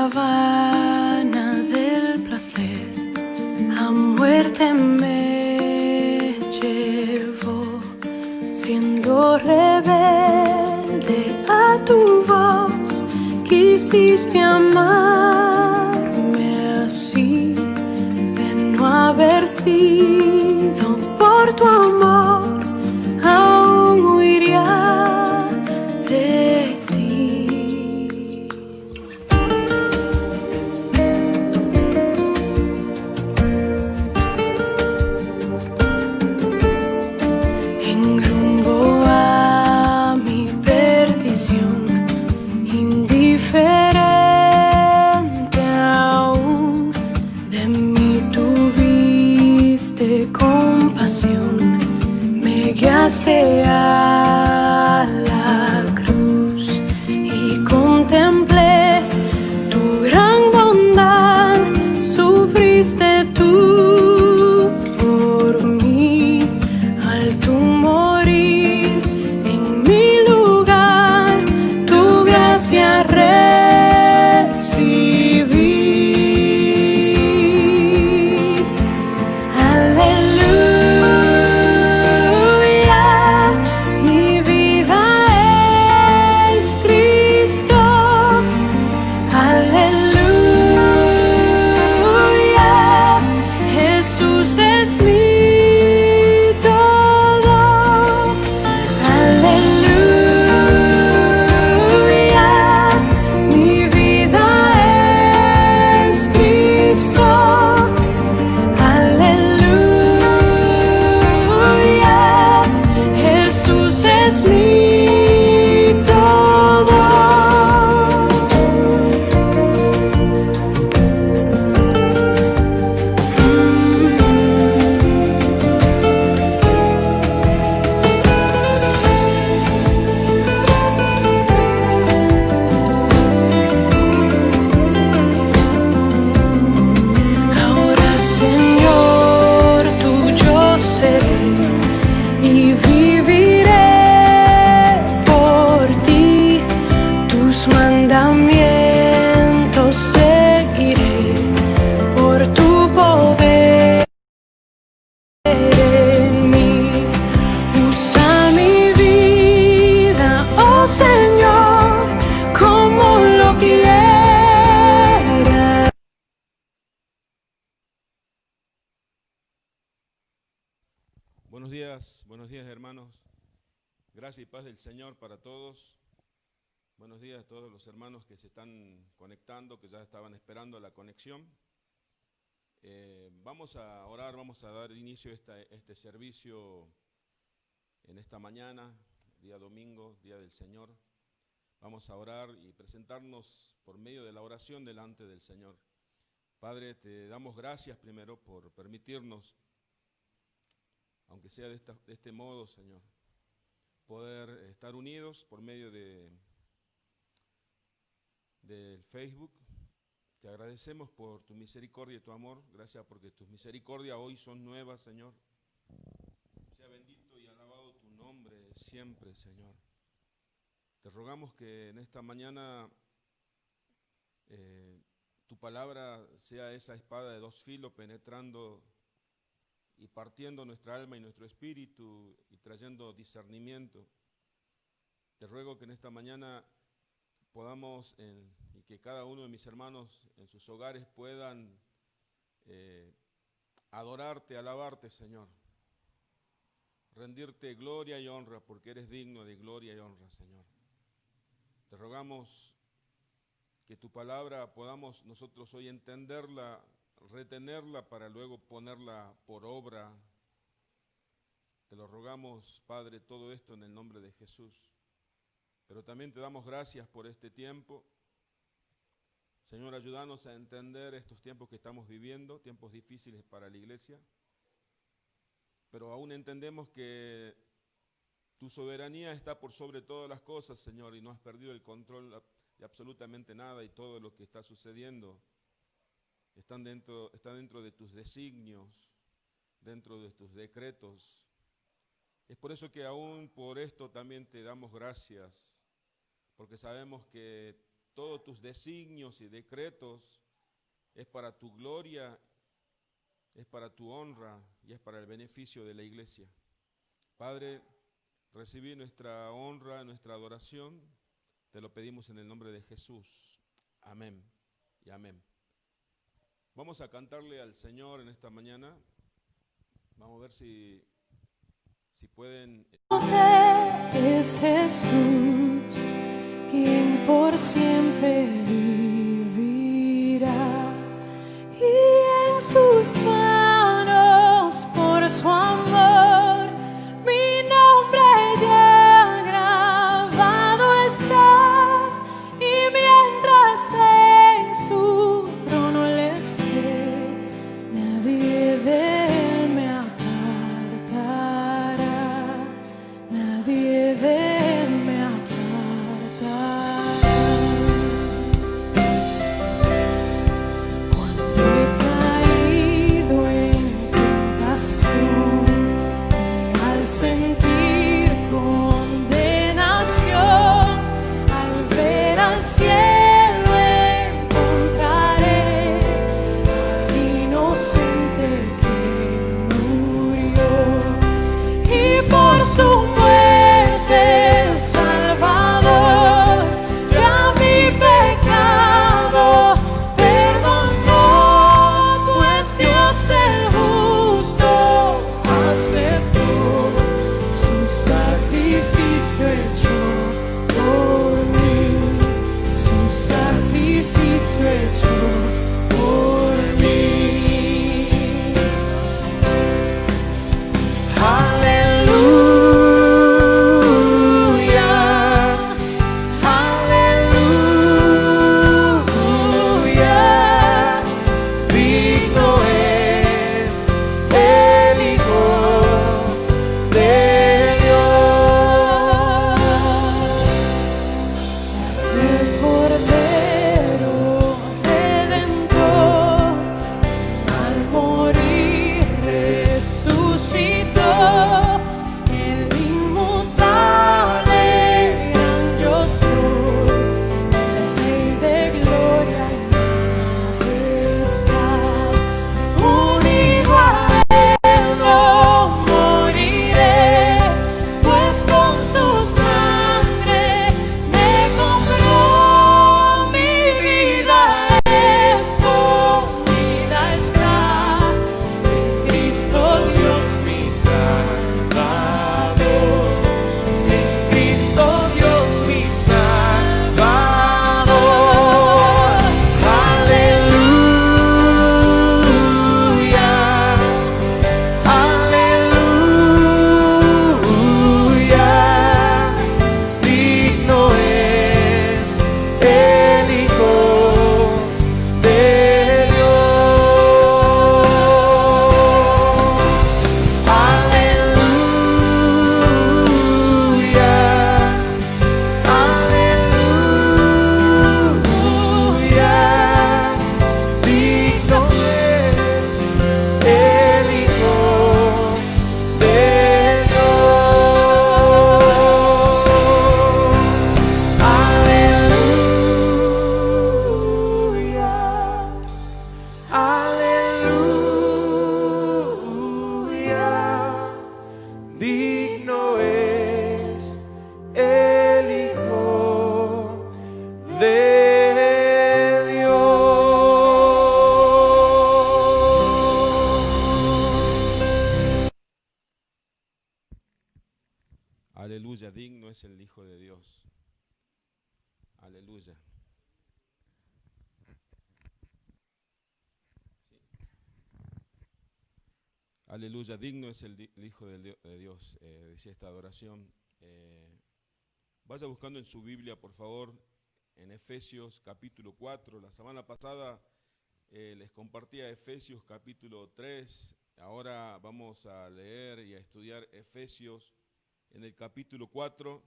caravana del placer a muerte me llevó, siendo rebelde a tu voz, quisiste amarme así, de no haber sido por tu amor, aún huiría de ti. En rumbo a mi perdición, indiferente aún, de mí tuviste compasión, me guiaste a la cruz y contemplé tu gran bondad, sufriste tú por mí, al tu morir en mi lugar, tu gracia recibí. Aleluya, mi vida es Cristo. Aleluya, Jesús es mi todo. Aleluya, mi vida es Cristo. Aleluya, Jesús es mi todo. Ahora, Señor, tuyo seré y viviré por ti. Tus mandamientos seguiré por tu poder en mí. Usa mi vida, oh Señor, como lo quieras. Buenos días hermanos. Gracia y paz del Señor para todos. Buenos días a todos los hermanos que se están conectando, que ya estaban esperando la conexión. Vamos a orar, vamos a dar inicio a este servicio en esta mañana, día domingo, día del Señor. Vamos a orar y presentarnos por medio de la oración delante del Señor. Padre, te damos gracias primero por permitirnos, aunque sea de este modo, Señor, poder estar unidos por medio del Facebook. Te agradecemos por tu misericordia y tu amor. Gracias porque tus misericordias hoy son nuevas, Señor. Sea bendito y alabado tu nombre siempre, Señor. Te rogamos que en esta mañana tu palabra sea esa espada de dos filos penetrando y partiendo nuestra alma y nuestro espíritu y trayendo discernimiento. Te ruego que en esta mañana podamos, y que cada uno de mis hermanos en sus hogares puedan adorarte, alabarte, Señor. Rendirte gloria y honra, porque eres digno de gloria y honra, Señor. Te rogamos que tu palabra podamos nosotros hoy entenderla, retenerla para luego ponerla por obra. Te lo rogamos, Padre, todo esto en el nombre de Jesús. Pero también te damos gracias por este tiempo. Señor, ayúdanos a entender estos tiempos que estamos viviendo, tiempos difíciles para la iglesia. Pero aún entendemos que tu soberanía está por sobre todas las cosas, Señor, y no has perdido el control de absolutamente nada, y todo lo que está sucediendo está dentro de tus designios, dentro de tus decretos. Es por eso que aún por esto también te damos gracias, porque sabemos que todos tus designios y decretos es para tu gloria, es para tu honra y es para el beneficio de la iglesia. Padre, recibí nuestra honra, nuestra adoración, te lo pedimos en el nombre de Jesús. Amén y amén. Vamos a cantarle al Señor en esta mañana. Vamos a ver si pueden. Es Jesús quien por siempre vivirá, y en sus manos por su amor mi nombre ya grabado está, y mientras en su trono Él esté, nadie de Él me apartará, nadie de Él me apartará. Cuando he caído en tentación y al sentir condenación, al ver al cielo encontraré al inocente que murió, y por su muerte el Salvador ya mi pecado perdonó, pues Dios el justo aceptó su sacrificio hecho por mí, su sacrificio hecho por mí. Aleluya, aleluya, digno es el Hijo de Dios, el Cordero Redentor, al morir resucitó, el inmutable gran yo soy, el Rey de gloria y majestad. Unido a Él no moriré, pues con su sangre me compró, mi vida escondida está en Cristo Dios mi Salvador, en Cristo Dios mi Salvador. Aleluya, aleluya, digno es el Hijo de Dios. Aleluya, aleluya, digno es el Hijo de Dios. Aleluya, aleluya, digno es el Hijo de Dios. Aleluya, digno es el Hijo de Dios. Aleluya. Aleluya, digno es el Hijo de Dios, decía esta adoración. Vaya buscando en su Biblia, por favor, en Efesios capítulo 4. La semana pasada les compartía Efesios capítulo 3. Ahora vamos a leer y a estudiar Efesios en el capítulo 4,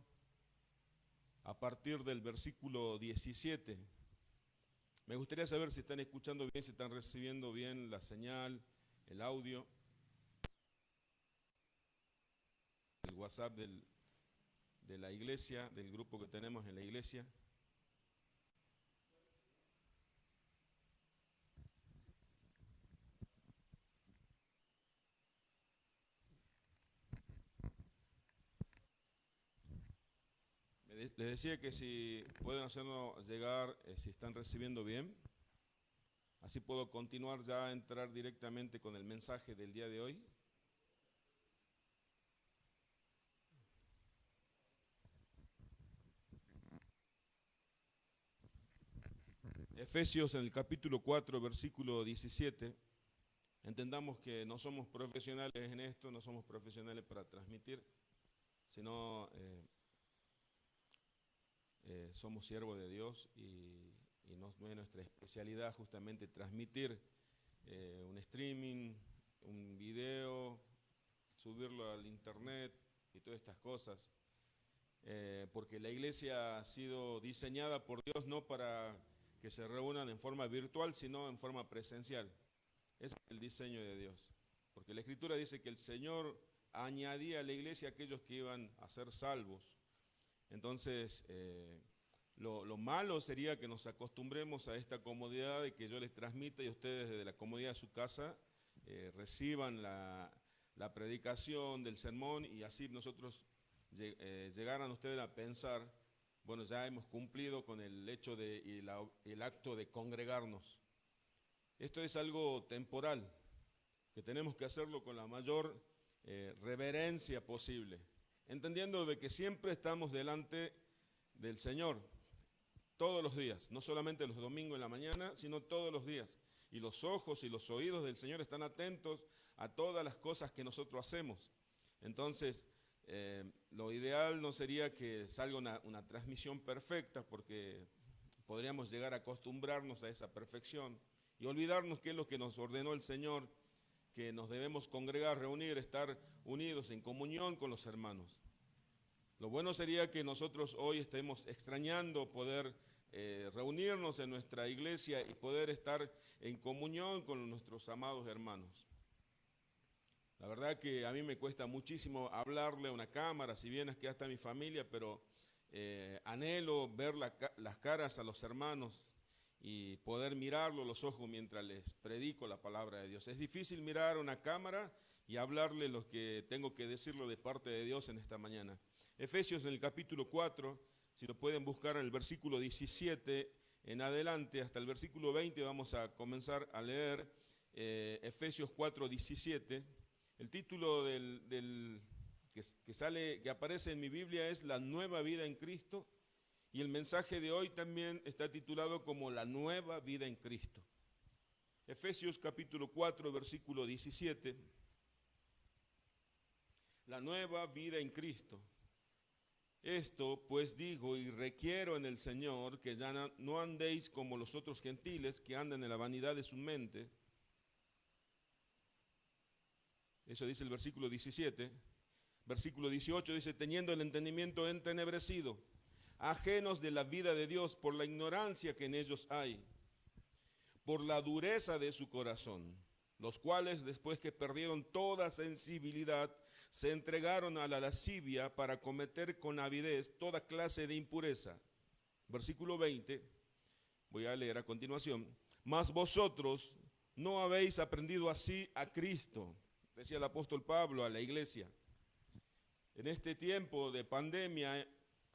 a partir del versículo 17. Me gustaría saber si están escuchando bien, si están recibiendo bien la señal, el audio, el WhatsApp de la iglesia, del grupo que tenemos en la iglesia. Les decía que si pueden hacernos llegar, si están recibiendo bien, así puedo continuar ya a entrar directamente con el mensaje del día de hoy. Efesios en el capítulo 4, versículo 17. Entendamos que no somos profesionales en esto, no somos profesionales para transmitir, sino somos siervos de Dios y no es nuestra especialidad justamente transmitir un streaming, un video, subirlo al internet y todas estas cosas, porque la iglesia ha sido diseñada por Dios no para que se reúnan en forma virtual, sino en forma presencial. Ese es el diseño de Dios, porque la Escritura dice que el Señor añadía a la iglesia a aquellos que iban a ser salvos. Entonces, lo malo sería que nos acostumbremos a esta comodidad de que yo les transmita y ustedes desde la comodidad de su casa reciban la predicación del sermón y así nosotros llegaran ustedes a pensar, bueno, ya hemos cumplido con el hecho de el acto de congregarnos. Esto es algo temporal, que tenemos que hacerlo con la mayor reverencia posible, entendiendo de que siempre estamos delante del Señor, todos los días, no solamente los domingos en la mañana, sino todos los días. Y los ojos y los oídos del Señor están atentos a todas las cosas que nosotros hacemos. Entonces, lo ideal no sería que salga una transmisión perfecta, porque podríamos llegar a acostumbrarnos a esa perfección y olvidarnos qué es lo que nos ordenó el Señor, que nos debemos congregar, reunir, estar unidos en comunión con los hermanos. Lo bueno sería que nosotros hoy estemos extrañando poder reunirnos en nuestra iglesia y poder estar en comunión con nuestros amados hermanos. La verdad que a mí me cuesta muchísimo hablarle a una cámara, si bien es que hasta mi familia, pero anhelo ver las caras a los hermanos y poder mirarlos los ojos mientras les predico la palabra de Dios. Es difícil mirar a una cámara y hablarle lo que tengo que decirlo de parte de Dios en esta mañana. Efesios en el capítulo 4, si lo pueden buscar en el versículo 17 en adelante hasta el versículo 20, vamos a comenzar a leer Efesios 4, 17. El título que aparece en mi Biblia es La nueva vida en Cristo, y el mensaje de hoy también está titulado como La nueva vida en Cristo. Efesios capítulo 4, versículo 17. La nueva vida en Cristo. Esto pues digo y requiero en el Señor que ya no andéis como los otros gentiles que andan en la vanidad de su mente. Eso dice el versículo 17. Versículo 18 dice, teniendo el entendimiento entenebrecido, ajenos de la vida de Dios por la ignorancia que en ellos hay, por la dureza de su corazón, los cuales después que perdieron toda sensibilidad, se entregaron a la lascivia para cometer con avidez toda clase de impureza. Versículo 20, voy a leer a continuación. Mas vosotros no habéis aprendido así a Cristo, decía el apóstol Pablo a la iglesia. En este tiempo de pandemia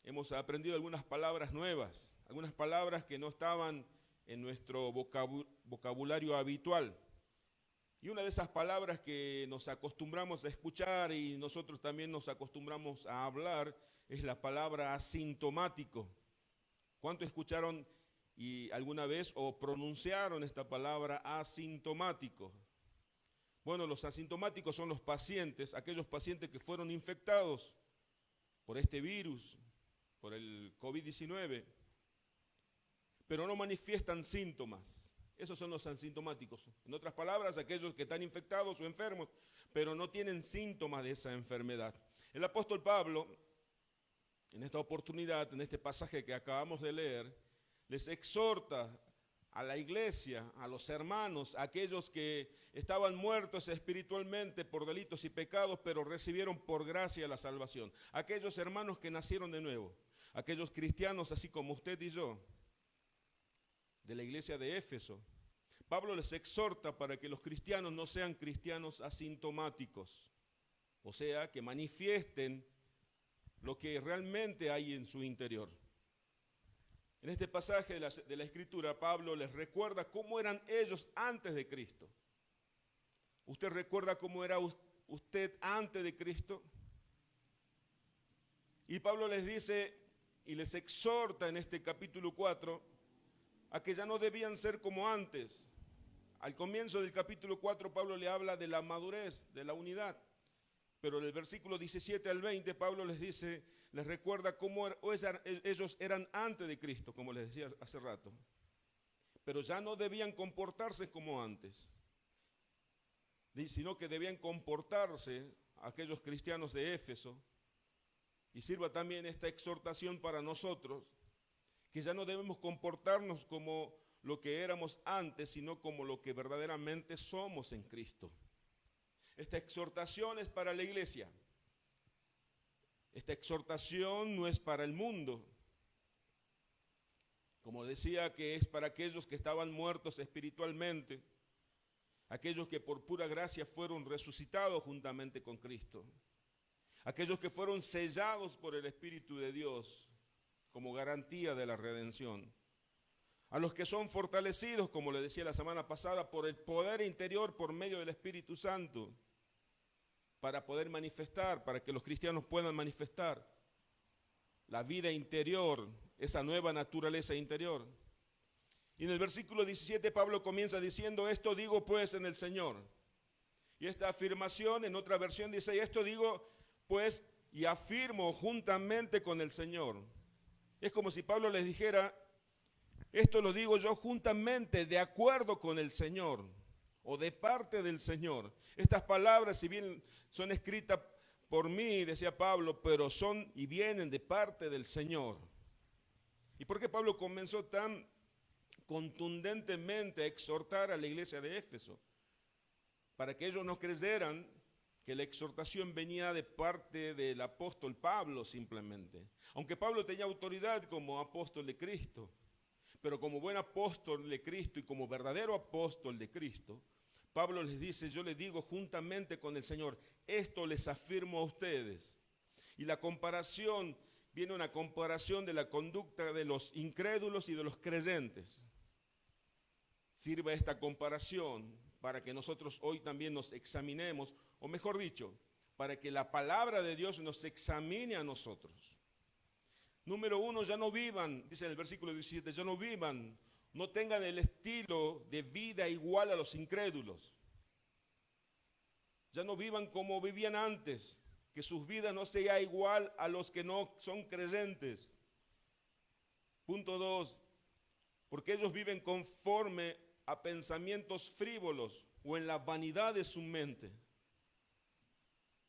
hemos aprendido algunas palabras nuevas, algunas palabras que no estaban en nuestro vocabulario habitual. Y una de esas palabras que nos acostumbramos a escuchar y nosotros también nos acostumbramos a hablar es la palabra asintomático. ¿Cuánto escucharon y alguna vez o pronunciaron esta palabra asintomático? Bueno, los asintomáticos son los pacientes, aquellos pacientes que fueron infectados por este virus, por el COVID-19, pero no manifiestan síntomas. Esos son los asintomáticos. En otras palabras, aquellos que están infectados o enfermos, pero no tienen síntomas de esa enfermedad. El apóstol Pablo, en esta oportunidad, en este pasaje que acabamos de leer, les exhorta a la iglesia, a los hermanos, a aquellos que estaban muertos espiritualmente por delitos y pecados, pero recibieron por gracia la salvación. Aquellos hermanos que nacieron de nuevo, aquellos cristianos así como usted y yo, de la iglesia de Éfeso. Pablo les exhorta para que los cristianos no sean cristianos asintomáticos, o sea, que manifiesten lo que realmente hay en su interior. En este pasaje de la Escritura, Pablo les recuerda cómo eran ellos antes de Cristo. ¿Usted recuerda cómo era usted antes de Cristo? Y Pablo les dice y les exhorta en este capítulo 4 a que ya no debían ser como antes. Al comienzo del capítulo 4 Pablo le habla de la madurez, de la unidad. Pero en el versículo 17 al 20 Pablo les dice, les recuerda cómo ellos eran antes de Cristo, como les decía hace rato. Pero ya no debían comportarse como antes, sino que debían comportarse aquellos cristianos de Éfeso. Y sirva también esta exhortación para nosotros, que ya no debemos comportarnos como lo que éramos antes, sino como lo que verdaderamente somos en Cristo. Esta exhortación es para la iglesia. Esta exhortación no es para el mundo. Como decía, que es para aquellos que estaban muertos espiritualmente, aquellos que por pura gracia fueron resucitados juntamente con Cristo, aquellos que fueron sellados por el Espíritu de Dios como garantía de la redención, a los que son fortalecidos, como le decía la semana pasada, por el poder interior por medio del Espíritu Santo, para poder manifestar, para que los cristianos puedan manifestar la vida interior, esa nueva naturaleza interior. Y en el versículo 17 Pablo comienza diciendo, esto digo pues en el Señor. Y esta afirmación en otra versión dice, esto digo pues y afirmo juntamente con el Señor. Es como si Pablo les dijera, esto lo digo yo juntamente, de acuerdo con el Señor, o de parte del Señor. Estas palabras, si bien son escritas por mí, decía Pablo, pero son y vienen de parte del Señor. ¿Y por qué Pablo comenzó tan contundentemente a exhortar a la iglesia de Éfeso? Para que ellos no creyeran que la exhortación venía de parte del apóstol Pablo simplemente. Aunque Pablo tenía autoridad como apóstol de Cristo, pero como buen apóstol de Cristo y como verdadero apóstol de Cristo, Pablo les dice, yo les digo juntamente con el Señor, esto les afirmo a ustedes. Y la comparación, viene una comparación de la conducta de los incrédulos y de los creyentes. Sirve esta comparación para que nosotros hoy también nos examinemos, o mejor dicho, para que la palabra de Dios nos examine a nosotros. Número 1, ya no vivan, dice en el versículo 17, ya no vivan, no tengan el estilo de vida igual a los incrédulos. Ya no vivan como vivían antes, que sus vidas no sea igual a los que no son creyentes. Punto 2, porque ellos viven conforme a pensamientos frívolos o en la vanidad de su mente.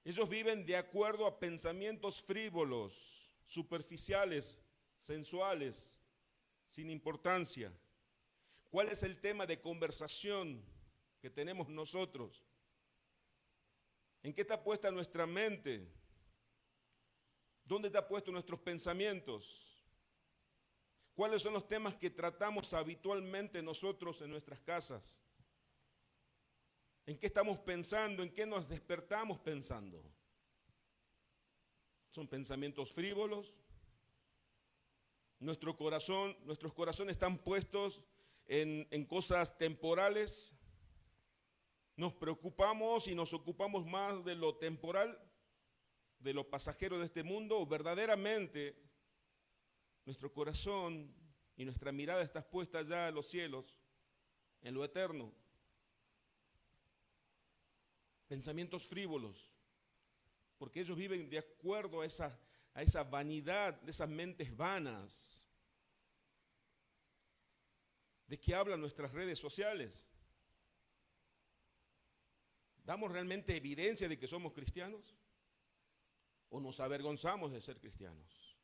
Ellos viven de acuerdo a pensamientos frívolos, superficiales, sensuales, sin importancia. ¿Cuál es el tema de conversación que tenemos nosotros? ¿En qué está puesta nuestra mente? ¿Dónde está puesto nuestros pensamientos? ¿Cuáles son los temas que tratamos habitualmente nosotros en nuestras casas? ¿En qué estamos pensando? ¿En qué nos despertamos pensando? ¿Son pensamientos frívolos? Nuestros corazones están puestos en cosas temporales. Nos preocupamos y nos ocupamos más de lo temporal, de lo pasajero de este mundo, o verdaderamente nuestro corazón y nuestra mirada está puesta ya en los cielos, en lo eterno. Pensamientos frívolos, porque ellos viven de acuerdo a esa vanidad, de esas mentes vanas. ¿De qué hablan nuestras redes sociales? ¿Damos realmente evidencia de que somos cristianos? ¿O nos avergonzamos de ser cristianos?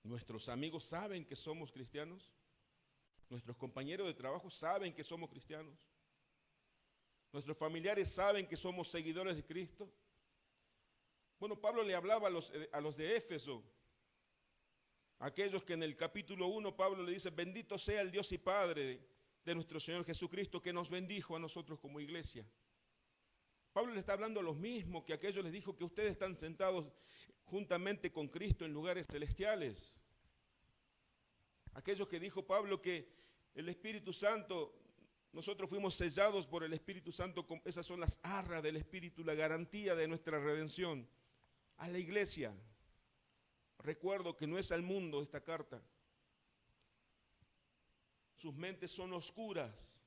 ¿Nuestros amigos saben que somos cristianos? ¿Nuestros compañeros de trabajo saben que somos cristianos? ¿Nuestros familiares saben que somos seguidores de Cristo? Bueno, Pablo le hablaba a los de Éfeso, aquellos que en el capítulo 1 Pablo le dice, bendito sea el Dios y Padre de nuestro Señor Jesucristo, que nos bendijo a nosotros como iglesia. Pablo le está hablando a los mismos que aquellos les dijo que ustedes están sentados juntamente con Cristo en lugares celestiales. Aquellos que dijo Pablo que el Espíritu Santo, nosotros fuimos sellados por el Espíritu Santo, esas son las arras del Espíritu, la garantía de nuestra redención. A la iglesia, recuerdo que no es al mundo esta carta. Sus mentes son oscuras,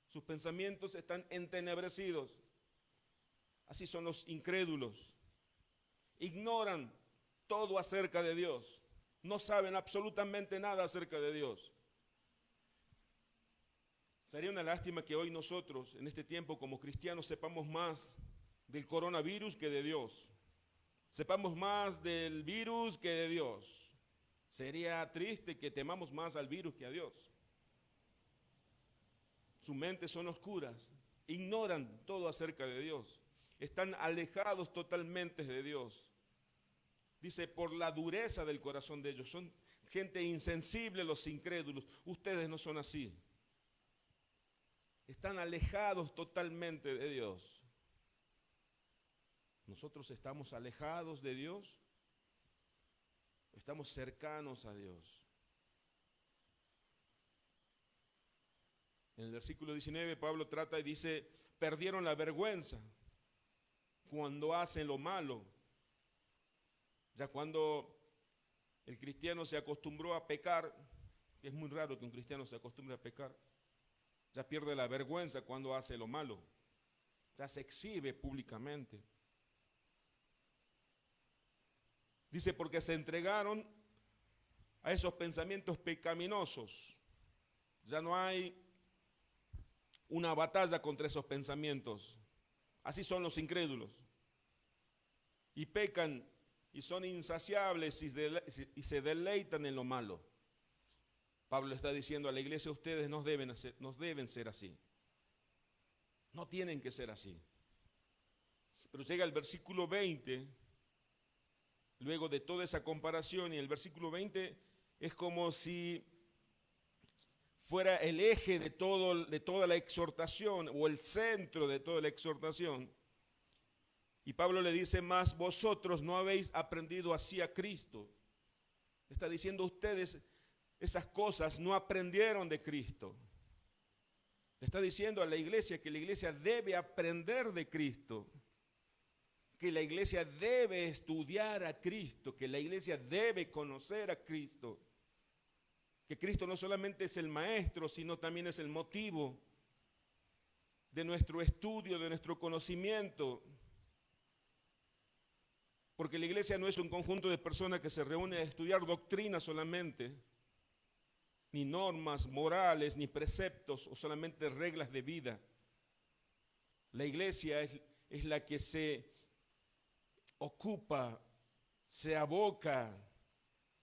sus pensamientos están entenebrecidos. Así son los incrédulos. Ignoran todo acerca de Dios. No saben absolutamente nada acerca de Dios. Sería una lástima que hoy nosotros, en este tiempo como cristianos, sepamos más del coronavirus que de Dios. Sepamos más del virus que de Dios. Sería triste que temamos más al virus que a Dios. Sus mentes son oscuras, ignoran todo acerca de Dios. Están alejados totalmente de Dios. Dice, por la dureza del corazón de ellos. Son gente insensible los incrédulos. Ustedes no son así. Están alejados totalmente de Dios. ¿Nosotros estamos alejados de Dios? ¿Estamos cercanos a Dios? En el versículo 19 Pablo trata y dice, perdieron la vergüenza cuando hacen lo malo. Ya cuando el cristiano se acostumbró a pecar, es muy raro que un cristiano se acostumbre a pecar, ya pierde la vergüenza cuando hace lo malo, ya se exhibe públicamente. Dice, porque se entregaron a esos pensamientos pecaminosos. Ya no hay una batalla contra esos pensamientos. Así son los incrédulos. Y pecan y son insaciables y se deleitan en lo malo. Pablo está diciendo a la iglesia, ustedes no deben ser así. No tienen que ser así. Pero llega el versículo 20, luego de toda esa comparación, y el versículo 20 es como si fuera el eje de toda la exhortación, o el centro de toda la exhortación. Y Pablo le dice, más vosotros no habéis aprendido así a Cristo. Está diciendo, ustedes esas cosas no aprendieron de Cristo. Le está diciendo a la iglesia que la iglesia debe aprender de Cristo, que la iglesia debe estudiar a Cristo, que la iglesia debe conocer a Cristo, que Cristo no solamente es el maestro, sino también es el motivo de nuestro estudio, de nuestro conocimiento. Porque la iglesia no es un conjunto de personas que se reúnen a estudiar doctrina solamente, ni normas morales, ni preceptos, o solamente reglas de vida. La iglesia es la que se ocupa, se aboca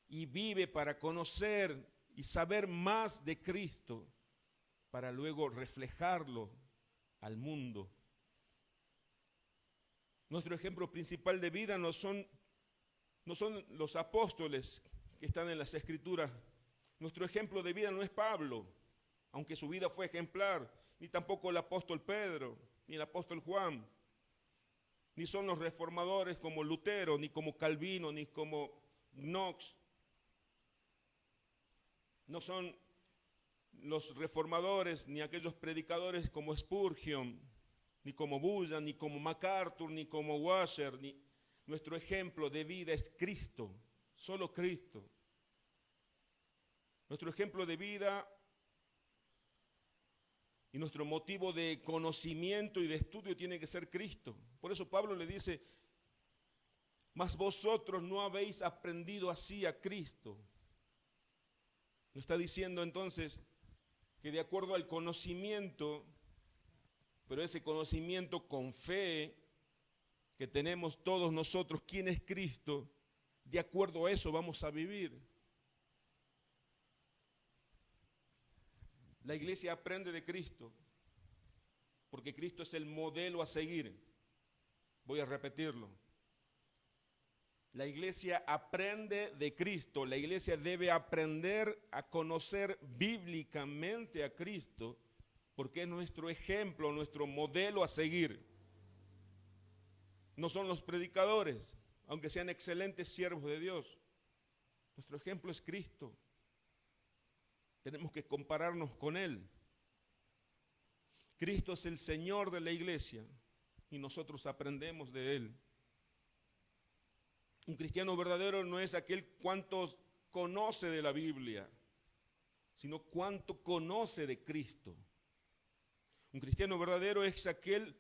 y vive para conocer y saber más de Cristo, para luego reflejarlo al mundo. Nuestro ejemplo principal de vida no son los apóstoles que están en las Escrituras. Nuestro ejemplo de vida no es Pablo, aunque su vida fue ejemplar, ni tampoco el apóstol Pedro, ni el apóstol Juan, ni son los reformadores como Lutero, ni como Calvino, ni como Knox. No son los reformadores, ni aquellos predicadores como Spurgeon, ni como Bullion, ni como MacArthur, ni como Washer. Nuestro ejemplo de vida es Cristo, solo Cristo. Nuestro ejemplo de vida y nuestro motivo de conocimiento y de estudio tiene que ser Cristo. Por eso Pablo le dice, mas vosotros no habéis aprendido así a Cristo. Nos está diciendo entonces que de acuerdo al conocimiento, pero ese conocimiento con fe que tenemos todos nosotros, ¿quién es Cristo? De acuerdo a eso vamos a vivir. La iglesia aprende de Cristo, porque Cristo es el modelo a seguir. Voy a repetirlo. La iglesia aprende de Cristo. La iglesia debe aprender a conocer bíblicamente a Cristo, porque es nuestro ejemplo, nuestro modelo a seguir. No son los predicadores. aunque sean excelentes siervos de Dios. Nuestro ejemplo es Cristo. Tenemos que compararnos con Él. Cristo es el Señor de la iglesia y nosotros aprendemos de Él. Un cristiano verdadero no es aquel cuantos conoce de la Biblia, sino cuánto conoce de Cristo. Un cristiano verdadero es aquel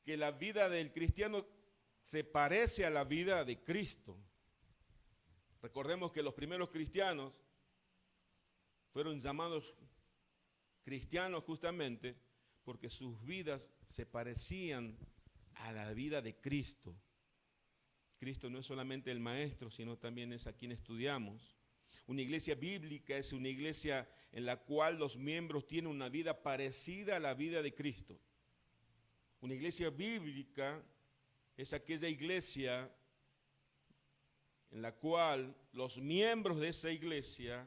que la vida del cristiano se parece a la vida de Cristo. Recordemos que los primeros cristianos fueron llamados cristianos justamente porque sus vidas se parecían a la vida de Cristo. Cristo no es solamente el maestro, sino también es a quien estudiamos. Una iglesia bíblica es una iglesia en la cual los miembros tienen una vida parecida a la vida de Cristo. Una iglesia bíblica es aquella iglesia en la cual los miembros de esa iglesia,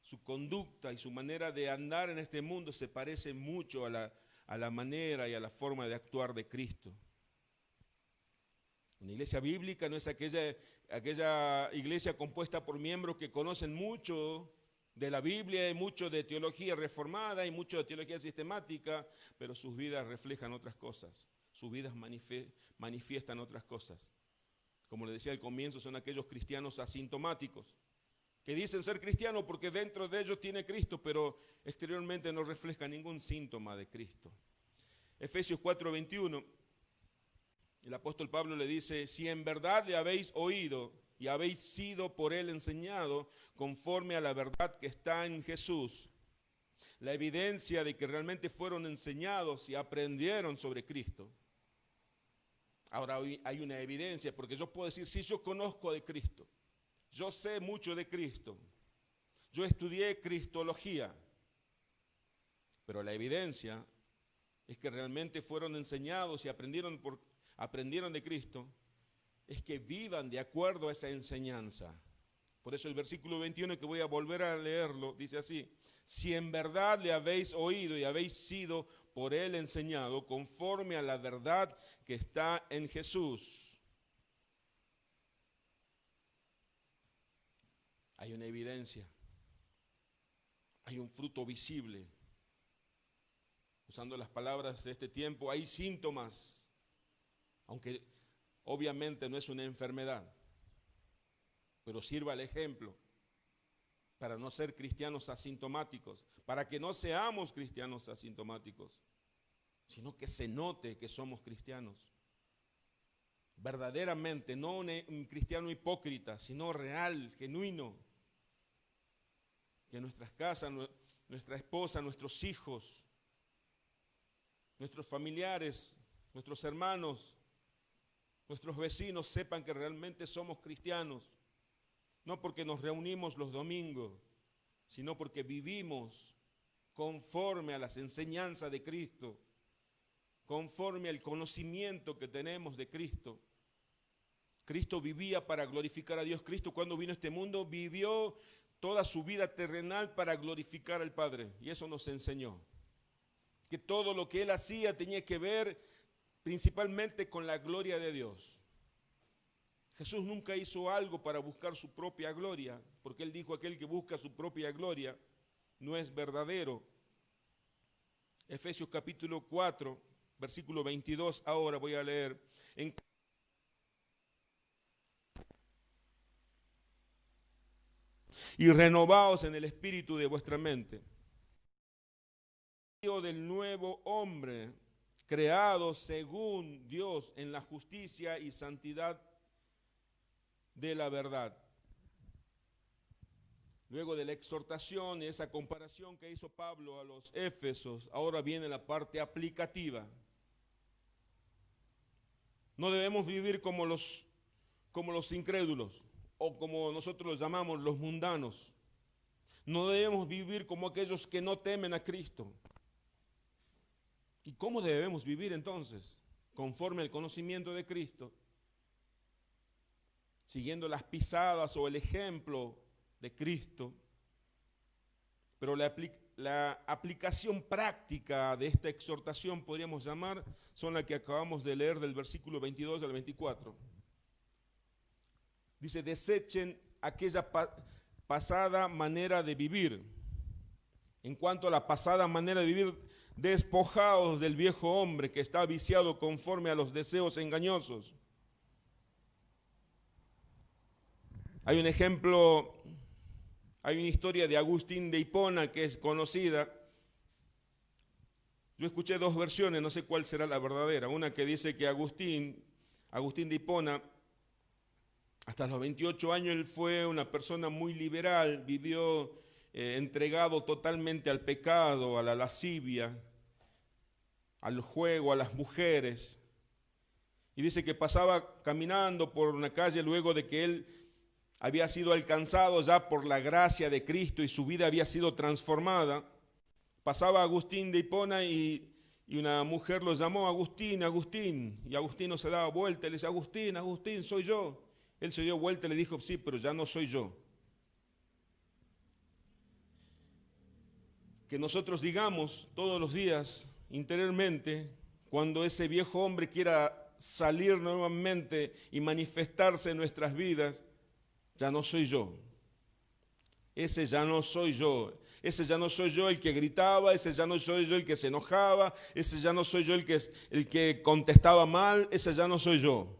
su conducta y su manera de andar en este mundo se parece mucho a la manera y a la forma de actuar de Cristo. Una iglesia bíblica no es aquella iglesia compuesta por miembros que conocen mucho de la Biblia y mucho de teología reformada y mucho de teología sistemática, pero sus vidas reflejan otras cosas, sus vidas manifiestan otras cosas. Como le decía al comienzo, son aquellos cristianos asintomáticos, que dicen ser cristianos porque dentro de ellos tiene Cristo, pero exteriormente no refleja ningún síntoma de Cristo. Efesios 4:21, el apóstol Pablo le dice, si en verdad le habéis oído y habéis sido por él enseñado conforme a la verdad que está en Jesús, la evidencia de que realmente fueron enseñados y aprendieron sobre Cristo. Ahora hay una evidencia, porque yo puedo decir, sí, yo conozco de Cristo, yo sé mucho de Cristo, yo estudié cristología, pero la evidencia es que realmente fueron enseñados y aprendieron de Cristo, es que vivan de acuerdo a esa enseñanza. Por eso el versículo 21, que voy a volver a leerlo, dice así, si en verdad le habéis oído y habéis sido por él enseñado conforme a la verdad que está en Jesús. Hay una evidencia, hay un fruto visible. Usando las palabras de este tiempo, hay síntomas, aunque obviamente no es una enfermedad, pero sirva el ejemplo para no ser cristianos asintomáticos, para que no seamos cristianos asintomáticos, sino que se note que somos cristianos. Verdaderamente, no un cristiano hipócrita, sino real, genuino. Que nuestras casas, nuestra esposa, nuestros hijos, nuestros familiares, nuestros hermanos, nuestros vecinos sepan que realmente somos cristianos, no porque nos reunimos los domingos, sino porque vivimos conforme a las enseñanzas de Cristo, conforme al conocimiento que tenemos de Cristo. Cristo vivía para glorificar a Dios. Cristo, cuando vino a este mundo, vivió toda su vida terrenal para glorificar al Padre, y eso nos enseñó, que todo lo que Él hacía tenía que ver principalmente con la gloria de Dios. Jesús nunca hizo algo para buscar su propia gloria, porque Él dijo, aquel que busca su propia gloria no es verdadero. Efesios capítulo 4, versículo 22, ahora voy a leer. Y renovaos en el espíritu de vuestra mente, del nuevo hombre, creado según Dios en la justicia y santidad de la verdad. Luego de la exhortación y esa comparación que hizo Pablo a los Éfesos, ahora viene la parte aplicativa. No debemos vivir como los incrédulos, o como nosotros los llamamos los mundanos. No debemos vivir como aquellos que no temen a Cristo. ¿Y cómo debemos vivir entonces? Conforme al conocimiento de Cristo, siguiendo las pisadas o el ejemplo de Cristo, Pero la aplicación práctica de esta exhortación, podríamos llamar, son la que acabamos de leer del versículo 22 al 24. Dice, desechen aquella pasada manera de vivir. En cuanto a la pasada manera de vivir, despojaos del viejo hombre que está viciado conforme a los deseos engañosos. Hay un ejemplo, hay una historia de Agustín de Hipona que es conocida. Yo escuché dos versiones, no sé cuál será la verdadera. Una que dice que Agustín de Hipona, hasta los 28 años él fue una persona muy liberal, vivió entregado totalmente al pecado, a la lascivia, al juego, a las mujeres. Y dice que pasaba caminando por una calle luego de que él había sido alcanzado ya por la gracia de Cristo y su vida había sido transformada. Pasaba Agustín de Hipona y una mujer lo llamó, Agustín, Agustín, y Agustín no se daba vuelta, y le dice, Agustín, Agustín, soy yo. Él se dio vuelta y le dijo, sí, pero ya no soy yo. Que nosotros digamos todos los días, interiormente, cuando ese viejo hombre quiera salir nuevamente y manifestarse en nuestras vidas, ya no soy yo. Ese ya no soy yo. Ese ya no soy yo el que gritaba, ese ya no soy yo el que se enojaba, ese ya no soy yo el que contestaba mal, ese ya no soy yo.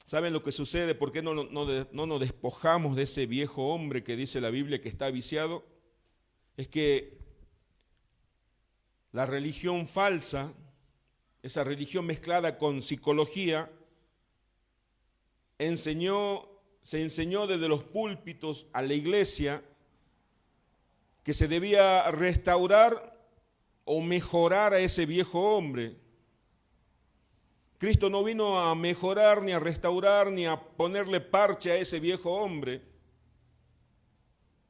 ¿Saben lo que sucede? ¿Por qué no nos despojamos de ese viejo hombre que dice la Biblia que está viciado? Es que la religión falsa, esa religión mezclada con psicología, se enseñó desde los púlpitos a la iglesia que se debía restaurar o mejorar a ese viejo hombre. Cristo no vino a mejorar, ni a restaurar, ni a ponerle parche a ese viejo hombre,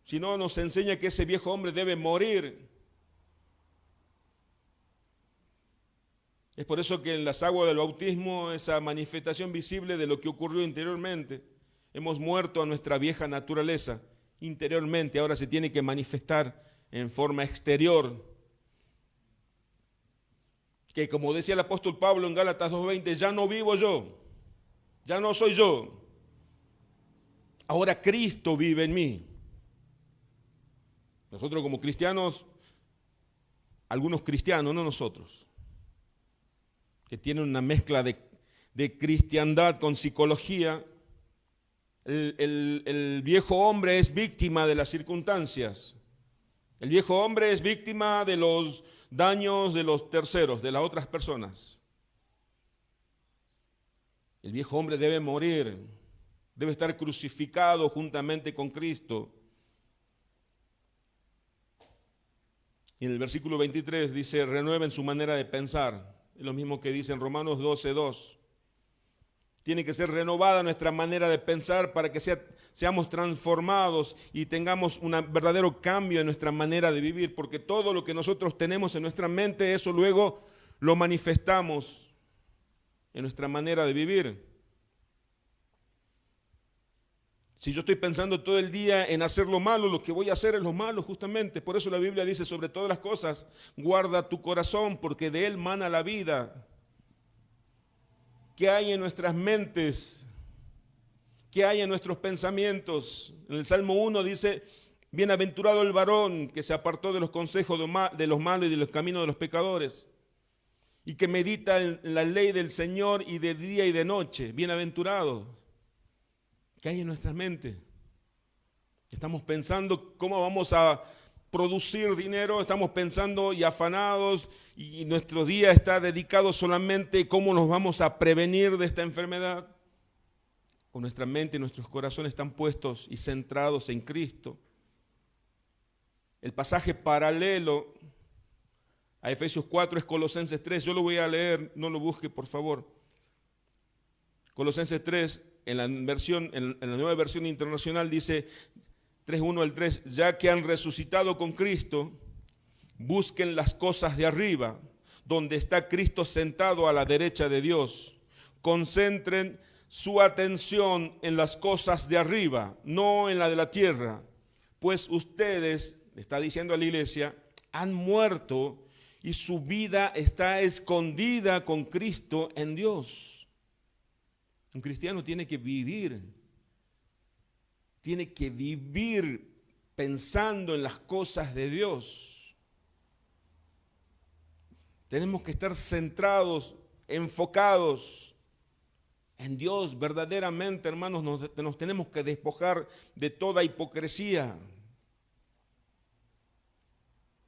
sino nos enseña que ese viejo hombre debe morir. Es por eso que en las aguas del bautismo, esa manifestación visible de lo que ocurrió interiormente, hemos muerto a nuestra vieja naturaleza interiormente, ahora se tiene que manifestar en forma exterior. Que como decía el apóstol Pablo en Gálatas 2:20, ya no vivo yo, ya no soy yo, ahora Cristo vive en mí. Nosotros como cristianos, algunos cristianos, no nosotros, que tienen una mezcla de cristiandad con psicología, el viejo hombre es víctima de las circunstancias. El viejo hombre es víctima de los daños de los terceros, de las otras personas. El viejo hombre debe morir, debe estar crucificado juntamente con Cristo. Y en el versículo 23 dice, renueven su manera de pensar. Es lo mismo que dice en Romanos 12:2. Tiene que ser renovada nuestra manera de pensar para que seamos transformados y tengamos un verdadero cambio en nuestra manera de vivir, porque todo lo que nosotros tenemos en nuestra mente, eso luego lo manifestamos en nuestra manera de vivir. Si yo estoy pensando todo el día en hacer lo malo, lo que voy a hacer es lo malo justamente. Por eso la Biblia dice, sobre todas las cosas, guarda tu corazón, porque de él mana la vida. ¿Qué hay en nuestras mentes? ¿Qué hay en nuestros pensamientos? En el Salmo 1 dice, bienaventurado el varón que se apartó de los consejos de los malos y de los caminos de los pecadores, y que medita en la ley del Señor y de día y de noche. Bienaventurado. ¿Qué hay en nuestras mentes? Estamos pensando cómo vamos a producir dinero, estamos pensando y afanados, y nuestro día está dedicado solamente a cómo nos vamos a prevenir de esta enfermedad. Con nuestra mente y nuestros corazones están puestos y centrados en Cristo. El pasaje paralelo a Efesios 4 es Colosenses 3. Yo lo voy a leer, no lo busque por favor. Colosenses 3, en la nueva versión internacional dice 3:1 al 3, ya que han resucitado con Cristo, busquen las cosas de arriba, donde está Cristo sentado a la derecha de Dios. Concentren su atención en las cosas de arriba, no en la de la tierra. pues ustedes, le está diciendo a la iglesia, han muerto y su vida está escondida con Cristo en Dios. Un cristiano tiene que vivir pensando en las cosas de Dios. Tenemos que estar centrados, enfocados en Dios. Verdaderamente, hermanos, nos tenemos que despojar de toda hipocresía.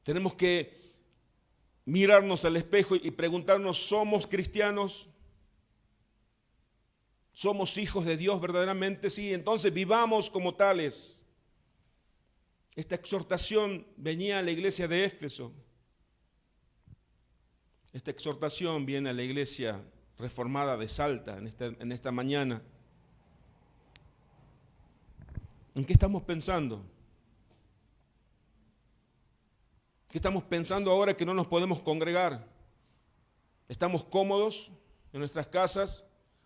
Tenemos que mirarnos al espejo y preguntarnos, ¿somos cristianos? ¿Somos hijos de Dios verdaderamente? Sí, entonces vivamos como tales. Esta exhortación venía a la iglesia de Éfeso. Esta exhortación viene a la iglesia reformada de Salta en esta mañana. ¿En qué estamos pensando? ¿Qué estamos pensando ahora que no nos podemos congregar? ¿Estamos cómodos en nuestras casas?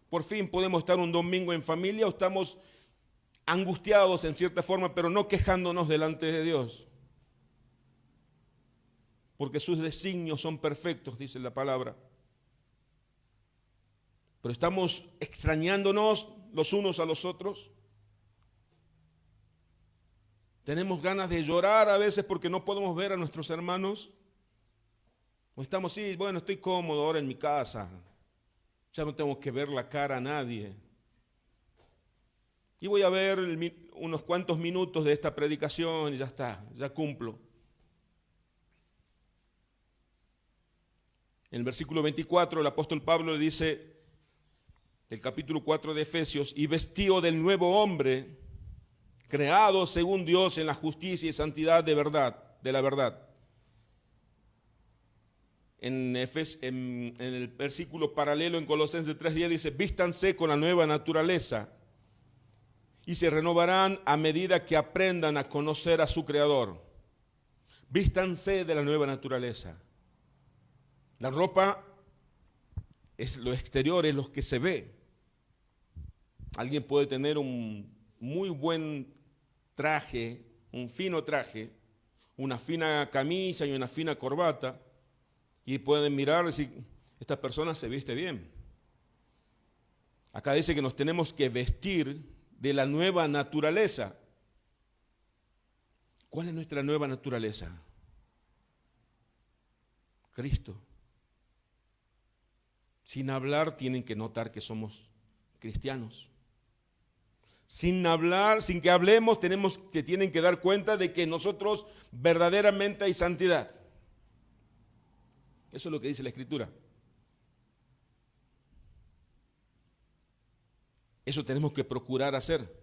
¿Por fin podemos estar un domingo en familia o estamos angustiados en cierta forma, pero no quejándonos delante de Dios? Porque sus designios son perfectos, dice la palabra. Pero estamos extrañándonos los unos a los otros. Tenemos ganas de llorar a veces porque no podemos ver a nuestros hermanos. O estamos, sí, bueno, estoy cómodo ahora en mi casa. Ya no tengo que ver la cara a nadie. Y voy a ver unos cuantos minutos de esta predicación y ya está, ya cumplo. En el versículo 24 el apóstol Pablo le dice, del capítulo 4 de Efesios, y vestido del nuevo hombre, creado según Dios en la justicia y santidad de la verdad. En el versículo paralelo en Colosenses 3:10 dice, vístanse con la nueva naturaleza y se renovarán a medida que aprendan a conocer a su Creador. Vístanse de la nueva naturaleza. La ropa es lo exterior, es lo que se ve. Alguien puede tener un muy buen traje, un fino traje, una fina camisa y una fina corbata, y pueden mirar y decir, esta persona se viste bien. Acá dice que nos tenemos que vestir de la nueva naturaleza. ¿Cuál es nuestra nueva naturaleza? Cristo. Sin hablar tienen que notar que somos cristianos. Sin hablar, sin que hablemos, se tienen que dar cuenta de que nosotros verdaderamente hay santidad. Eso es lo que dice la Escritura. Eso tenemos que procurar hacer.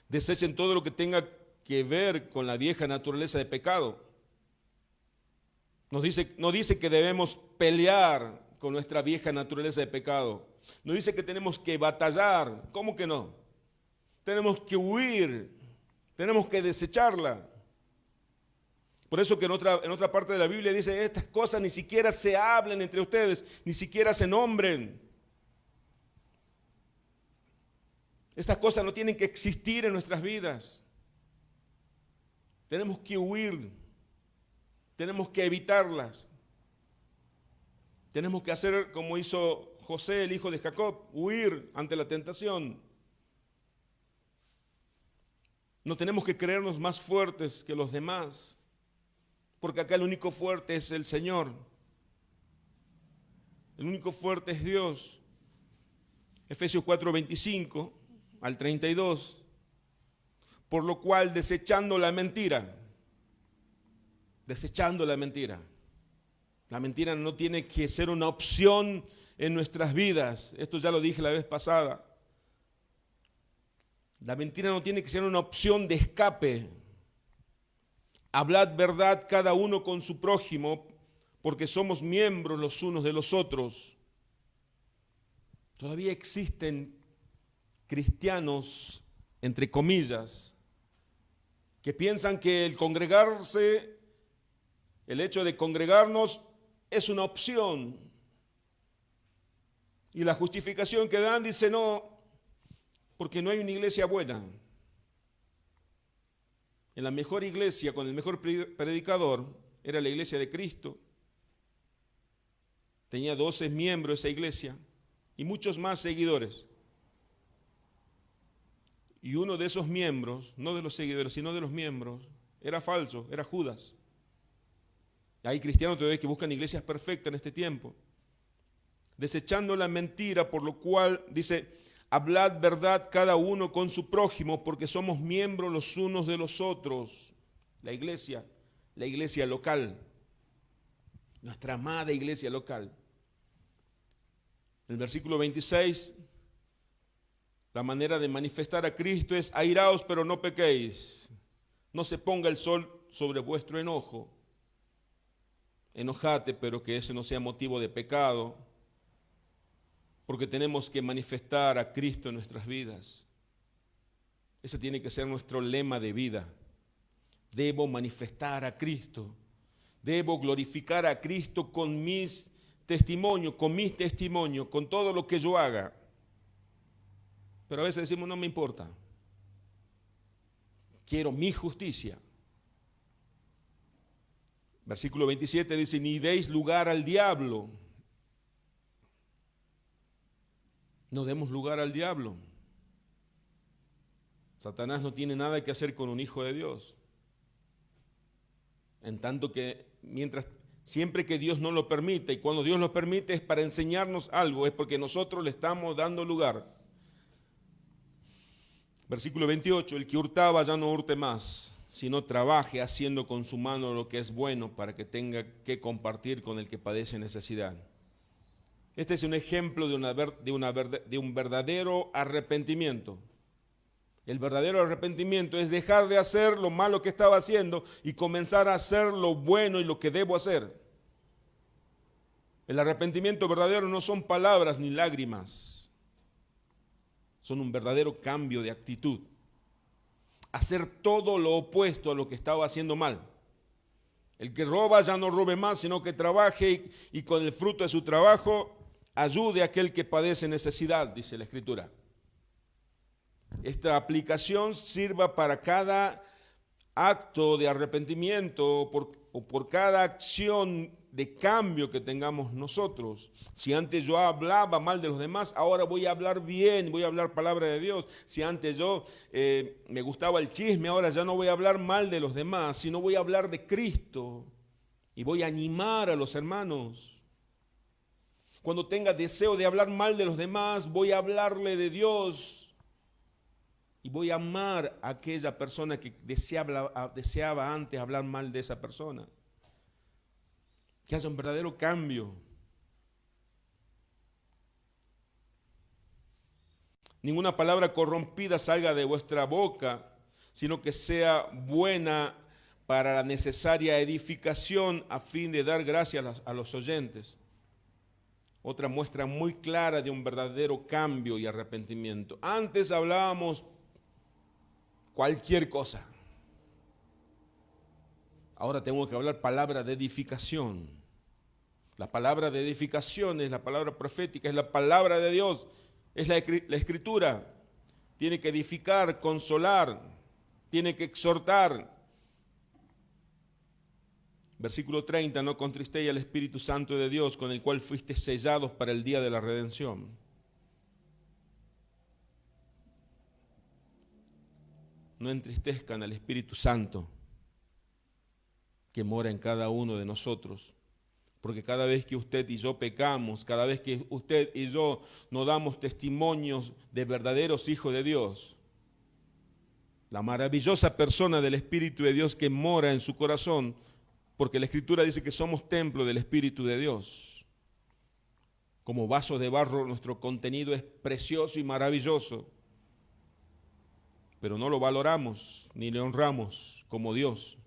Desechen todo lo que tenga que ver con la vieja naturaleza de pecado. No dice que debemos pelear con nuestra vieja naturaleza de pecado. No dice que tenemos que batallar. ¿Cómo que no? Tenemos que huir. Tenemos que desecharla. Por eso que en otra parte de la Biblia dice, estas cosas ni siquiera se hablen entre ustedes, ni siquiera se nombren. Estas cosas no tienen que existir en nuestras vidas. Tenemos que huir. Tenemos que evitarlas. Tenemos que hacer como hizo José, el hijo de Jacob, huir ante la tentación. No tenemos que creernos más fuertes que los demás, porque acá el único fuerte es el Señor. El único fuerte es Dios. Efesios 4:25 al 32. Por lo cual, desechando la mentira. La mentira no tiene que ser una opción en nuestras vidas. Esto ya lo dije la vez pasada. La mentira no tiene que ser una opción de escape. Hablad verdad cada uno con su prójimo, porque somos miembros los unos de los otros. Todavía existen cristianos, entre comillas, que piensan que el hecho de congregarnos es una opción. Y la justificación que dan dice, no, Porque no hay una iglesia buena. En la mejor iglesia, con el mejor predicador, era la iglesia de Cristo. Tenía 12 miembros esa iglesia y muchos más seguidores. Y uno de esos miembros, no de los seguidores, sino de los miembros, era falso, era Judas. Hay cristianos todavía que buscan iglesias perfectas en este tiempo, desechando la mentira, por lo cual dice: hablad verdad cada uno con su prójimo, porque somos miembros los unos de los otros. La iglesia local, nuestra amada iglesia local. En el versículo 26, la manera de manifestar a Cristo es: airaos, pero no pequéis. No se ponga el sol sobre vuestro enojo. Enojate, pero que ese no sea motivo de pecado, porque tenemos que manifestar a Cristo en nuestras vidas. Ese tiene que ser nuestro lema de vida. Debo manifestar a Cristo. Debo glorificar a Cristo con mis testimonios, con todo lo que yo haga. Pero a veces decimos: no me importa. Quiero mi justicia. Versículo 27 dice: ni deis lugar al diablo. No demos lugar al diablo. Satanás no tiene nada que hacer con un hijo de Dios. En tanto que siempre que Dios no lo permite, y cuando Dios lo permite es para enseñarnos algo, es porque nosotros le estamos dando lugar. Versículo 28, el que hurtaba ya no hurte más, sino trabaje haciendo con su mano lo que es bueno, para que tenga que compartir con el que padece necesidad. Este es un ejemplo de un verdadero arrepentimiento. El verdadero arrepentimiento es dejar de hacer lo malo que estaba haciendo y comenzar a hacer lo bueno y lo que debo hacer. El arrepentimiento verdadero no son palabras ni lágrimas, son un verdadero cambio de actitud. Hacer todo lo opuesto a lo que estaba haciendo mal. El que roba ya no robe más, sino que trabaje y con el fruto de su trabajo ayude a aquel que padece necesidad, dice la Escritura. Esta aplicación sirva para cada acto de arrepentimiento o por cada acción de cambio que tengamos nosotros. Si antes yo hablaba mal de los demás, ahora voy a hablar bien, voy a hablar palabra de Dios. Si antes yo me gustaba el chisme, ahora ya no voy a hablar mal de los demás, sino voy a hablar de Cristo y voy a animar a los hermanos. Cuando tenga deseo de hablar mal de los demás, voy a hablarle de Dios. Y voy a amar a aquella persona que deseaba antes hablar mal de esa persona. Que haya un verdadero cambio. Ninguna palabra corrompida salga de vuestra boca, sino que sea buena para la necesaria edificación a fin de dar gracias a los oyentes. Otra muestra muy clara de un verdadero cambio y arrepentimiento. Antes hablábamos cualquier cosa. Ahora tengo que hablar palabra de edificación. La palabra de edificación es la palabra profética, es la palabra de Dios, es la Escritura. Tiene que edificar, consolar, tiene que exhortar. Versículo 30, no contristéis al Espíritu Santo de Dios, con el cual fuiste sellados para el día de la redención. No entristezcan al Espíritu Santo que mora en cada uno de nosotros, porque cada vez que usted y yo pecamos, cada vez que usted y yo no damos testimonios de verdaderos hijos de Dios, la maravillosa persona del Espíritu de Dios que mora en su corazón, porque la Escritura dice que somos templo del Espíritu de Dios. Como vasos de barro, nuestro contenido es precioso y maravilloso, pero no lo valoramos ni le honramos como Dios,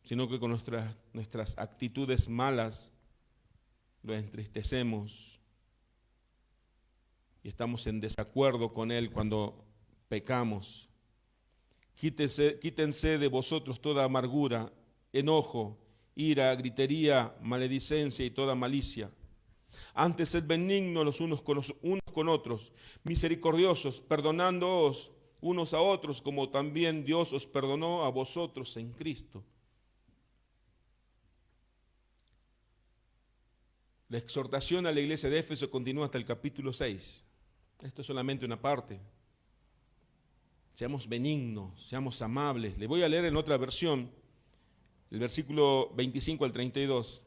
sino que con nuestras actitudes malas lo entristecemos y estamos en desacuerdo con Él cuando pecamos. Quítense de vosotros toda amargura, enojo, ira, gritería, maledicencia y toda malicia. Antes sed benignos los unos con con otros, misericordiosos, perdonándoos unos a otros, como también Dios os perdonó a vosotros en Cristo. La exhortación a la iglesia de Éfeso continúa hasta el capítulo 6. Esto es solamente una parte. Seamos benignos, seamos amables. Le voy a leer en otra versión, el versículo 25 al 32.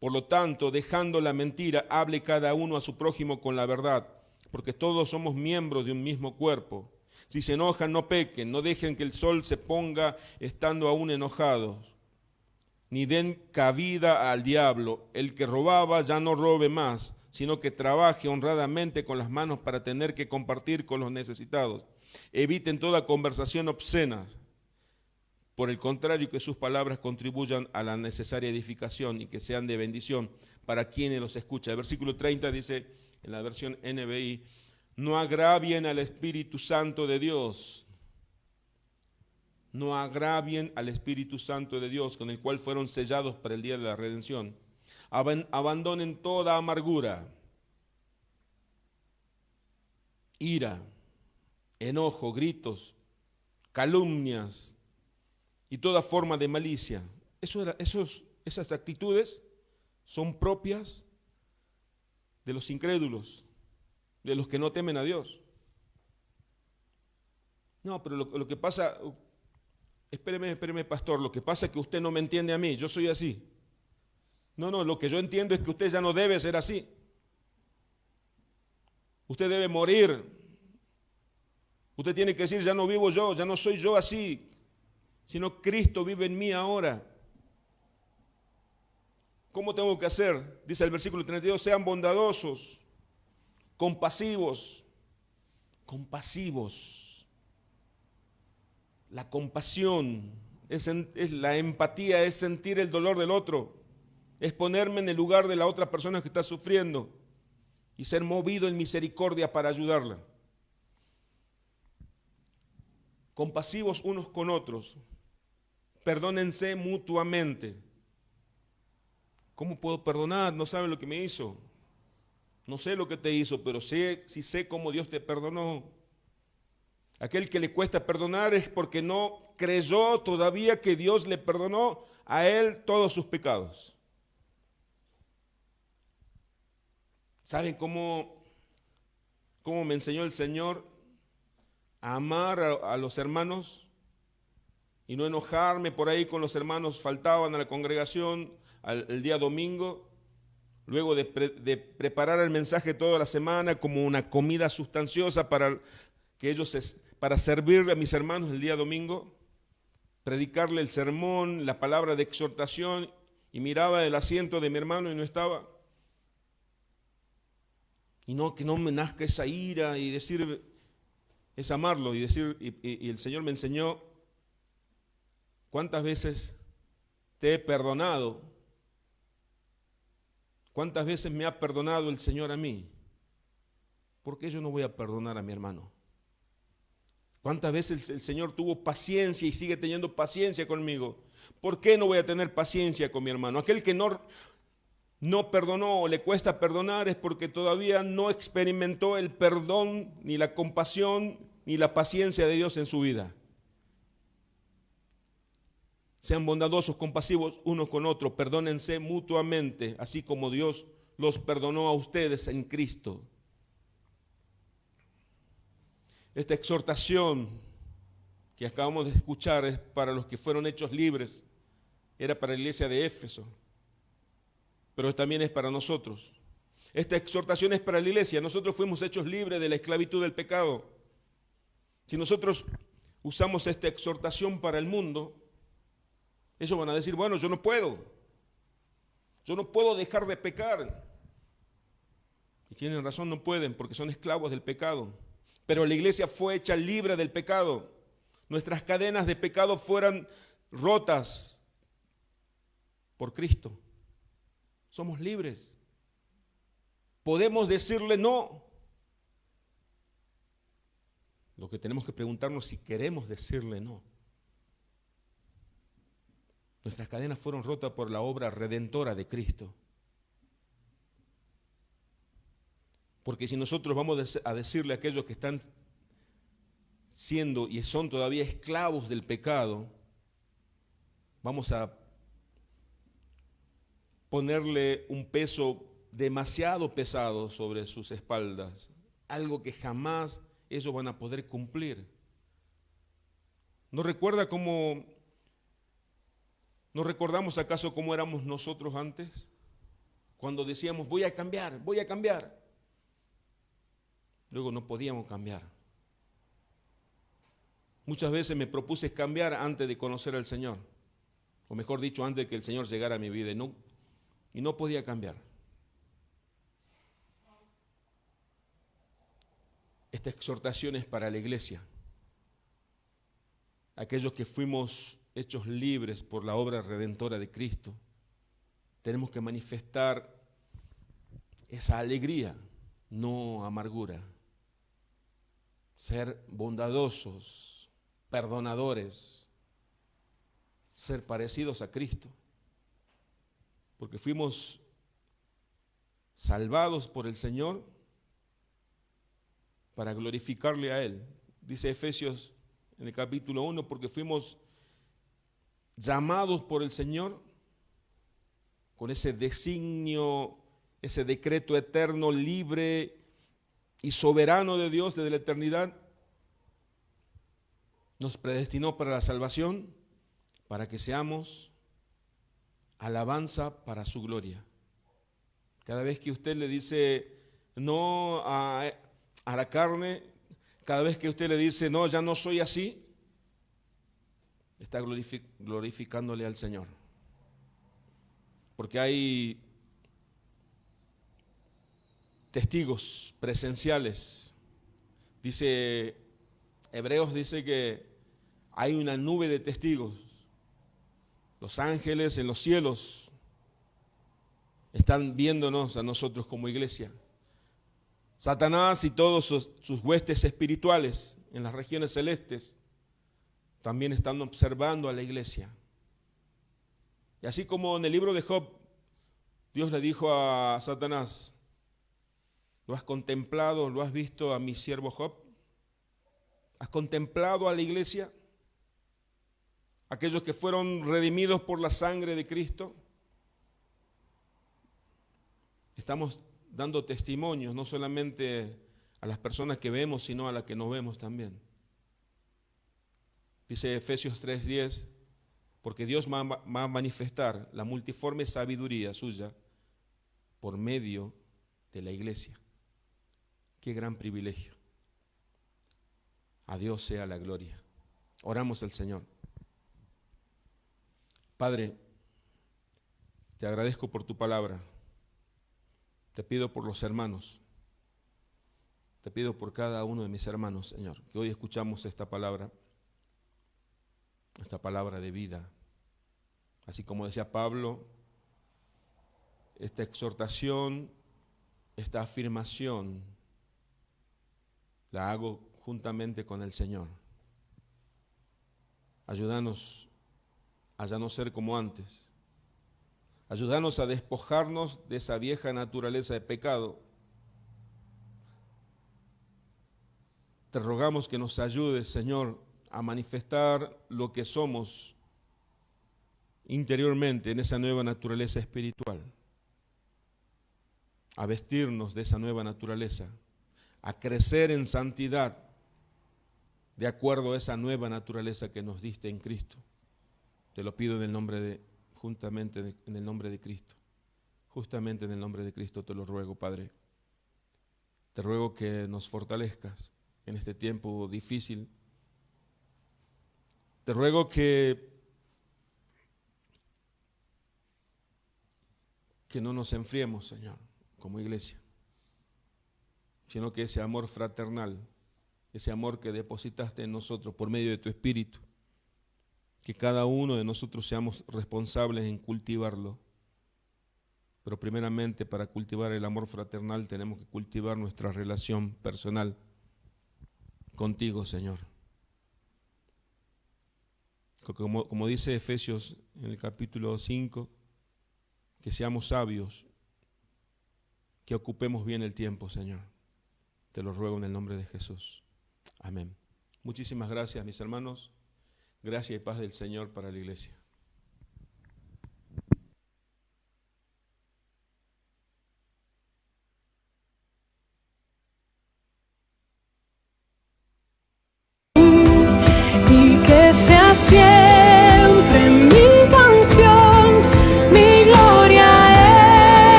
Por lo tanto, dejando la mentira, hable cada uno a su prójimo con la verdad, porque todos somos miembros de un mismo cuerpo. Si se enojan, no pequen, no dejen que el sol se ponga estando aún enojados, ni den cabida al diablo. El que robaba ya no robe más, sino que trabaje honradamente con las manos para tener que compartir con los necesitados. Eviten toda conversación obscena. Por el contrario, que sus palabras contribuyan a la necesaria edificación y que sean de bendición para quienes los escuchan. El versículo 30 dice, en la versión NBI, no agravien al Espíritu Santo de Dios. No agravien al Espíritu Santo de Dios, con el cual fueron sellados para el día de la redención. Abandonen toda amargura, ira, enojo, gritos, calumnias y toda forma de malicia. Esas actitudes son propias de los incrédulos, de los que no temen a Dios. No, pero lo que pasa, espéreme, pastor, lo que pasa es que usted no me entiende a mí, yo soy así. No, lo que yo entiendo es que usted ya no debe ser así. Usted debe morir. Usted tiene que decir, ya no vivo yo, ya no soy yo así, sino Cristo vive en mí ahora. ¿Cómo tengo que hacer? Dice el versículo 32, sean bondadosos, compasivos. La compasión, es la empatía, es sentir el dolor del otro, es ponerme en el lugar de la otra persona que está sufriendo y ser movido en misericordia para ayudarla. Compasivos unos con otros, perdónense mutuamente. ¿Cómo puedo perdonar? No saben lo que me hizo. No sé lo que te hizo, pero sí sé cómo Dios te perdonó. Aquel que le cuesta perdonar es porque no creyó todavía que Dios le perdonó a él todos sus pecados. ¿Saben cómo me enseñó el Señor a amar a los hermanos y no enojarme por ahí con los hermanos? Faltaban a la congregación el día domingo, luego de preparar el mensaje toda la semana como una comida sustanciosa para servirle a mis hermanos el día domingo, predicarle el sermón, la palabra de exhortación, y miraba el asiento de mi hermano y no estaba. Y no, que no me nazca esa ira y decir, es amarlo y decir, y el Señor me enseñó cuántas veces te he perdonado, cuántas veces me ha perdonado el Señor a mí. ¿Por qué yo no voy a perdonar a mi hermano? ¿Cuántas veces el Señor tuvo paciencia y sigue teniendo paciencia conmigo? ¿Por qué no voy a tener paciencia con mi hermano? Aquel que no perdonó o le cuesta perdonar es porque todavía no experimentó el perdón, ni la compasión, ni la paciencia de Dios en su vida. Sean bondadosos, compasivos unos con otros, perdónense mutuamente, así como Dios los perdonó a ustedes en Cristo. Esta exhortación que acabamos de escuchar es para los que fueron hechos libres, era para la iglesia de Éfeso, pero también es para nosotros. Esta exhortación es para la iglesia. Nosotros fuimos hechos libres de la esclavitud del pecado. Si nosotros usamos esta exhortación para el mundo, ellos van a decir, bueno, yo no puedo dejar de pecar. Y tienen razón, no pueden, porque son esclavos del pecado. Pero la iglesia fue hecha libre del pecado. Nuestras cadenas de pecado fueron rotas por Cristo. Somos libres. Podemos decirle no. Lo que tenemos que preguntarnos es si queremos decirle no. Nuestras cadenas fueron rotas por la obra redentora de Cristo. Porque si nosotros vamos a decirle a aquellos que están siendo y son todavía esclavos del pecado, vamos a ponerle un peso demasiado pesado sobre sus espaldas, algo que jamás ellos van a poder cumplir. ¿No recordamos acaso cómo éramos nosotros antes? Cuando decíamos, voy a cambiar, voy a cambiar. Luego no podíamos cambiar. Muchas veces me propuse cambiar antes de conocer al Señor, o mejor dicho, antes de que el Señor llegara a mi vida, y no podía cambiar. Esta exhortación es para la iglesia, aquellos que fuimos hechos libres por la obra redentora de Cristo. Tenemos que manifestar esa alegría, no amargura. Ser bondadosos, perdonadores, ser parecidos a Cristo. Porque fuimos salvados por el Señor para glorificarle a Él. Dice Efesios en el capítulo 1, porque fuimos llamados por el Señor con ese designio, ese decreto eterno, libre y soberano de Dios desde la eternidad. Nos predestinó para la salvación, para que seamos alabanza para su gloria. Cada vez que usted le dice no a la carne, cada vez que usted le dice no, ya no soy así, está glorificándole al Señor. Porque hay testigos presenciales. Dice Hebreos, dice que hay una nube de testigos. Los ángeles en los cielos están viéndonos a nosotros como iglesia. Satanás y todos sus huestes espirituales en las regiones celestes también están observando a la iglesia. Y así como en el libro de Job, Dios le dijo a Satanás, ¿lo has contemplado, lo has visto a mi siervo Job? ¿Has contemplado a la iglesia? Aquellos que fueron redimidos por la sangre de Cristo. Estamos dando testimonios, no solamente a las personas que vemos, sino a las que no vemos también. Dice Efesios 3:10, porque Dios va a manifestar la multiforme sabiduría suya por medio de la iglesia. Qué gran privilegio. A Dios sea la gloria. Oramos al Señor. Padre, te agradezco por tu palabra. Te pido por los hermanos. Te pido por cada uno de mis hermanos, Señor, que hoy escuchamos esta palabra de vida. Así como decía Pablo, esta exhortación, esta afirmación, la hago juntamente con el Señor. Ayúdanos a ya no ser como antes. Ayúdanos a despojarnos de esa vieja naturaleza de pecado. Te rogamos que nos ayudes, Señor, a manifestar lo que somos interiormente en esa nueva naturaleza espiritual, a vestirnos de esa nueva naturaleza, a crecer en santidad de acuerdo a esa nueva naturaleza que nos diste en Cristo. Te lo pido en el nombre de Cristo. Justamente en el nombre de Cristo te lo ruego, Padre. Te ruego que nos fortalezcas en este tiempo difícil. Te ruego que no nos enfriemos, Señor, como iglesia, sino que ese amor fraternal, ese amor que depositaste en nosotros por medio de tu Espíritu, que cada uno de nosotros seamos responsables en cultivarlo. Pero primeramente, para cultivar el amor fraternal tenemos que cultivar nuestra relación personal contigo, Señor. Como dice Efesios en el capítulo 5, que seamos sabios, que ocupemos bien el tiempo, Señor. Te lo ruego en el nombre de Jesús. Amén. Muchísimas gracias, mis hermanos. Gracia y paz del Señor para la iglesia.